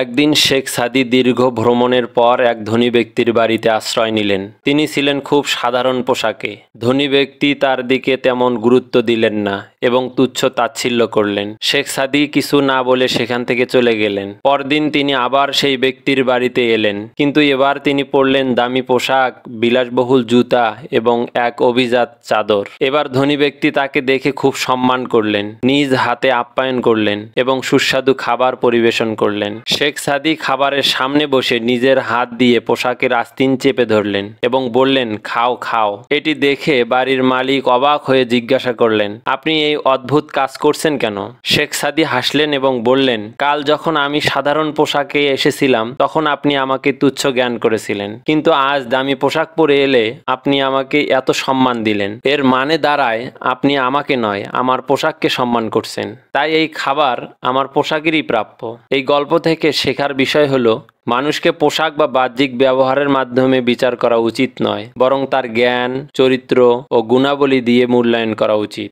একদিন শেখ সাদী দীর্ঘ ভ্রমণের পর এক ধনী ব্যক্তির বাড়িতে আশ্রয় নিলেন। তিনি ছিলেন খুব সাধারণ পোশাকে। ধনী ব্যক্তি তার দিকে তেমন গুরুত্ব দিলেন না এবং তুচ্ছ তাচ্ছিল্য করলেন। শেখ সাদী কিছু না বলে সেখান থেকে চলে গেলেন। পরদিন তিনি আবার সেই ব্যক্তির বাড়িতে এলেন, কিন্তু এবার তিনি পরলেন দামি পোশাক, বিলাসবহুল জুতা এবং এক অভিজাত চাদর। এবার ধনী ব্যক্তি তাকে দেখে খুব সম্মান করলেন, নিজ হাতে আপ্যায়ন করলেন এবং সুস্বাদু খাবার পরিবেশন করলেন। শেখ সাদী খাবারের সামনে বসে নিজের হাত দিয়ে পোশাকের আস্তিন চেপে ধরলেন এবং বললেন, খাও খাও। এটি দেখে বাড়ির মালিক অবাক হয়ে জিজ্ঞাসা করলেন, আপনি এই অদ্ভুত কাজ করছেন কেন? শেখ সাদী হাসলেন এবং বললেন, কাল যখন আমি সাধারণ পোশাকে এসেছিলাম তখন আপনি আমাকে তুচ্ছ জ্ঞান করেছিলেন, কিন্তু আজ দামি পোশাক পরে এলে আপনি আমাকে এত সম্মান দিলেন। এর মানে দাঁড়ায় আপনি আমাকে নয়, আমার পোশাককে সম্মান করছেন। তাই এই খাবার আমার পোশাকেরই প্রাপ্য। এই গল্প থেকে শেখার বিষয় হলো, মানুষকে পোশাক বা বাহ্যিক ব্যবহারের মাধ্যমে বিচার করা উচিত নয়, বরং তার জ্ঞান, চরিত্র ও গুণাবলী দিয়ে মূল্যায়ন করা উচিত।